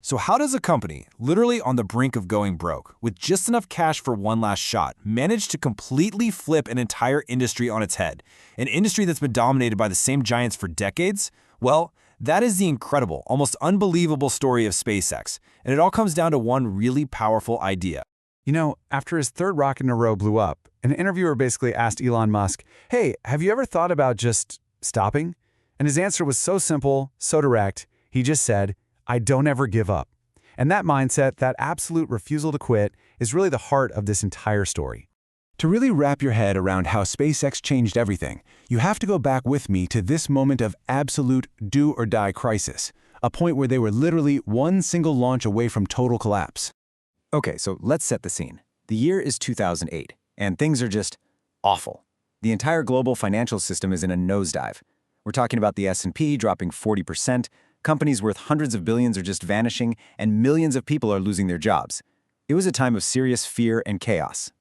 So how does a company, literally on the brink of going broke, with just enough cash for one last shot, manage to completely flip an entire industry on its head? An industry that's been dominated by the same giants for decades? Well, that is the incredible, almost unbelievable story of SpaceX, and it all comes down to one really powerful idea. After his third rocket in a row blew up, an interviewer basically asked Elon Musk, "Hey, have you ever thought about just stopping?" And his answer was so simple, so direct. He just said, "I don't ever give up." And that mindset, that absolute refusal to quit, is really the heart of this entire story. To really wrap your head around how SpaceX changed everything, you have to go back with me to this moment of absolute do-or-die crisis, a point where they were literally one single launch away from total collapse. Okay, so let's set the scene. The year is 2008, and things are just awful. The entire global financial system is in a nosedive. We're talking about the S&P dropping 40%, companies worth hundreds of billions are just vanishing, and millions of people are losing their jobs. It was a time of serious fear and chaos.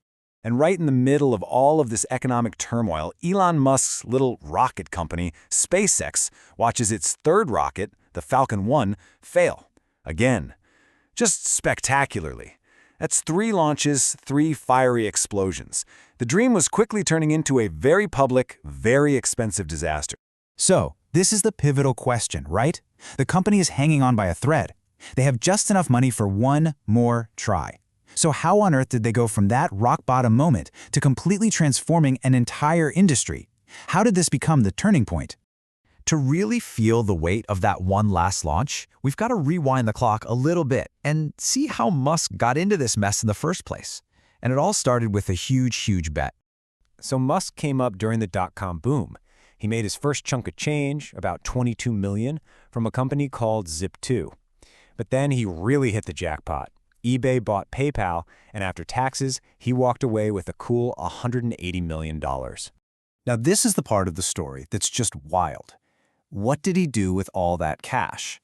And right in the middle of all of this economic turmoil, Elon Musk's little rocket company, SpaceX, watches its third rocket, the Falcon 1, fail. Again. Just spectacularly. That's 3 launches, 3 fiery explosions. The dream was quickly turning into a very public, very expensive disaster. So, this is the pivotal question, right? The company is hanging on by a thread. They have just enough money for one more try. So how on earth did they go from that rock-bottom moment to completely transforming an entire industry? How did this become the turning point? To really feel the weight of that one last launch, we've got to rewind the clock a little bit and see how Musk got into this mess in the first place. And it all started with a huge bet. So Musk came up during the dot-com boom. He made his first chunk of change, about $22 million, from a company called Zip2. But then he really hit the jackpot. eBay bought PayPal, and after taxes, he walked away with a cool $180 million. Now this is the part of the story that's just wild. What did he do with all that cash?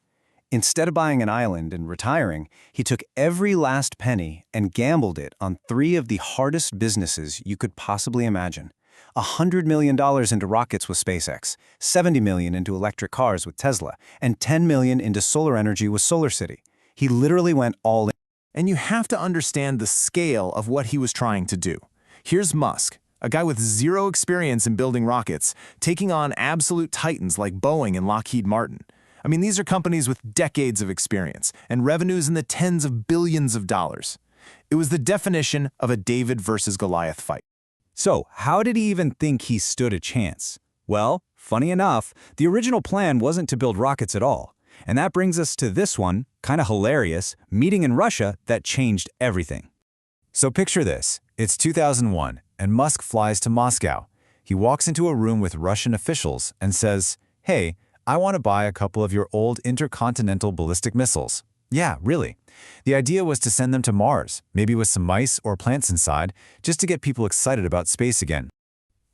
Instead of buying an island and retiring, he took every last penny and gambled it on 3 of the hardest businesses you could possibly imagine. $100 million into rockets with SpaceX, $70 million into electric cars with Tesla, and $10 million into solar energy with SolarCity. He literally went all in. And you have to understand the scale of what he was trying to do. Here's Musk, a guy with zero experience in building rockets, taking on absolute titans like Boeing and Lockheed Martin. I mean, these are companies with decades of experience and revenues in the tens of billions of dollars. It was the definition of a David versus Goliath fight. So, how did he even think he stood a chance? Well, funny enough, the original plan wasn't to build rockets at all. And that brings us to this one, kind of hilarious, meeting in Russia that changed everything. So picture this. It's 2001, and Musk flies to Moscow. He walks into a room with Russian officials and says, "Hey, I want to buy a couple of your old intercontinental ballistic missiles." Yeah, really. The idea was to send them to Mars, maybe with some mice or plants inside, just to get people excited about space again.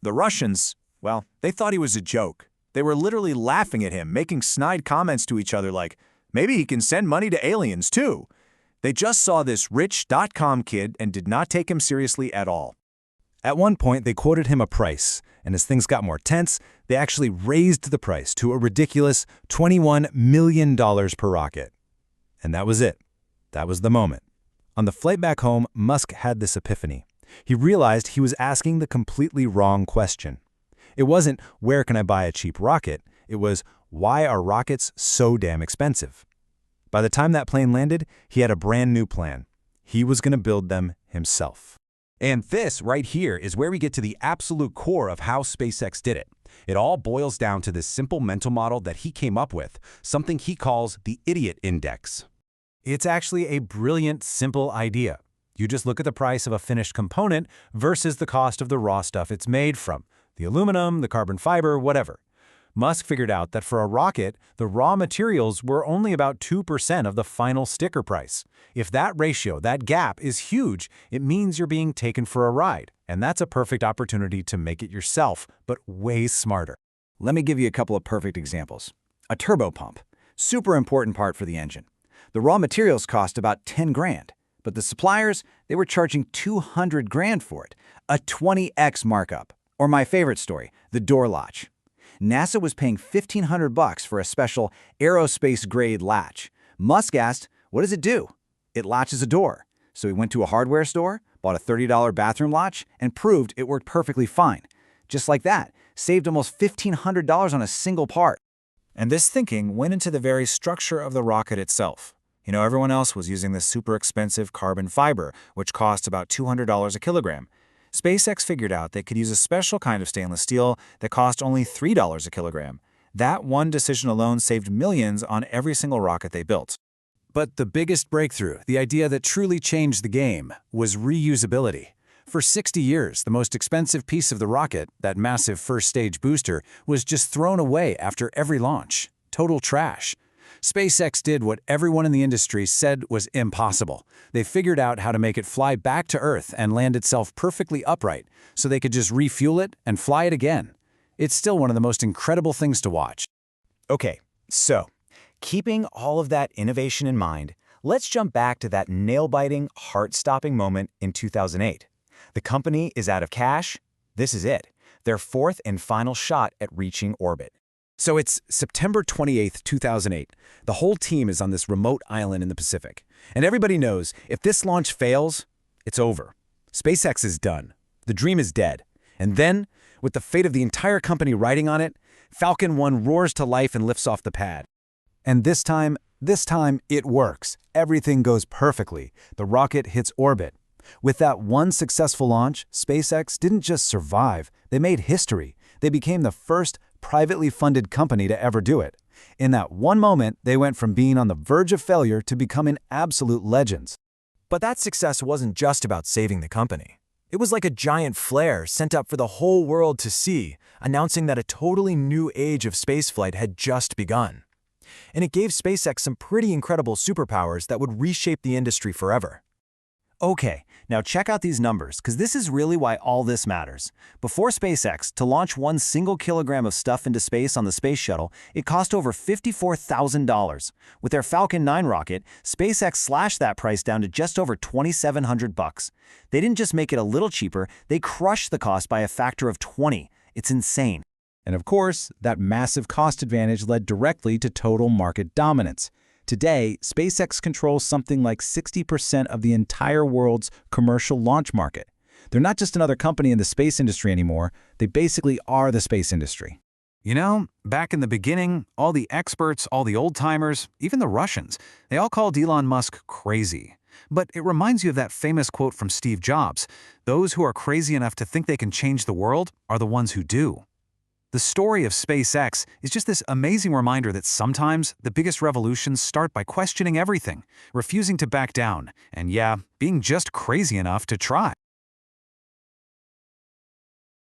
The Russians, well, they thought he was a joke. They were literally laughing at him, making snide comments to each other like, maybe he can send money to aliens too. They just saw this rich dot-com kid and did not take him seriously at all. At one point, they quoted him a price, and as things got more tense, they actually raised the price to a ridiculous $21 million per rocket. And that was it. That was the moment. On the flight back home, Musk had this epiphany. He realized he was asking the completely wrong question. It wasn't, where can I buy a cheap rocket? It was, why are rockets so damn expensive? By the time that plane landed, he had a brand new plan. He was going to build them himself. And this right here is where we get to the absolute core of how SpaceX did it. It all boils down to this simple mental model that he came up with, something he calls the idiot index. It's actually a brilliant, simple idea. You just look at the price of a finished component versus the cost of the raw stuff it's made from. The aluminum, the carbon fiber, whatever. Musk figured out that for a rocket, the raw materials were only about 2% of the final sticker price. If that ratio, that gap, is huge, it means you're being taken for a ride. And that's a perfect opportunity to make it yourself, but way smarter. Let me give you a couple of perfect examples. A turbo pump, super important part for the engine. The raw materials cost about 10 grand, but the suppliers, they were charging 200 grand for it, a 20x markup. Or my favorite story, the door latch. NASA was paying $1,500 for a special aerospace-grade latch. Musk asked, What does it do? It latches a door. So he went to a hardware store, bought a $30 bathroom latch, and proved it worked perfectly fine. Just like that, saved almost $1,500 on a single part. And this thinking went into the very structure of the rocket itself. You know, everyone else was using this super expensive carbon fiber, which cost about $200 a kilogram. SpaceX figured out they could use a special kind of stainless steel that cost only $3 a kilogram. That one decision alone saved millions on every single rocket they built. But the biggest breakthrough, the idea that truly changed the game, was reusability. For 60 years, the most expensive piece of the rocket, that massive first-stage booster, was just thrown away after every launch. Total trash. SpaceX did what everyone in the industry said was impossible. They figured out how to make it fly back to Earth and land itself perfectly upright, so they could just refuel it and fly it again. It's still one of the most incredible things to watch. Okay, so, keeping all of that innovation in mind, let's jump back to that nail-biting, heart-stopping moment in 2008. The company is out of cash. This is it, their fourth and final shot at reaching orbit. So it's September 28th, 2008. The whole team is on this remote island in the Pacific. And everybody knows if this launch fails, it's over. SpaceX is done. The dream is dead. And then, with the fate of the entire company riding on it, Falcon 1 roars to life and lifts off the pad. And this time, it works. Everything goes perfectly. The rocket hits orbit. With that one successful launch, SpaceX didn't just survive, they made history. They became the first privately funded company to ever do it. In that one moment, they went from being on the verge of failure to becoming absolute legends. But that success wasn't just about saving the company. It was like a giant flare sent up for the whole world to see, announcing that a totally new age of spaceflight had just begun. And it gave SpaceX some pretty incredible superpowers that would reshape the industry forever. Okay, now check out these numbers, because this is really why all this matters. Before SpaceX, to launch 1 single kilogram of stuff into space on the space shuttle, it cost over $54,000. With their Falcon 9 rocket, SpaceX slashed that price down to just over $2,700. They didn't just make it a little cheaper, they crushed the cost by a factor of 20. It's insane. And of course, that massive cost advantage led directly to total market dominance. Today, SpaceX controls something like 60% of the entire world's commercial launch market. They're not just another company in the space industry anymore, they basically are the space industry. You know, back in the beginning, all the experts, all the old-timers, even the Russians, they all called Elon Musk crazy. But it reminds you of that famous quote from Steve Jobs, "Those who are crazy enough to think they can change the world are the ones who do." The story of SpaceX is just this amazing reminder that sometimes the biggest revolutions start by questioning everything, refusing to back down, and yeah, being just crazy enough to try.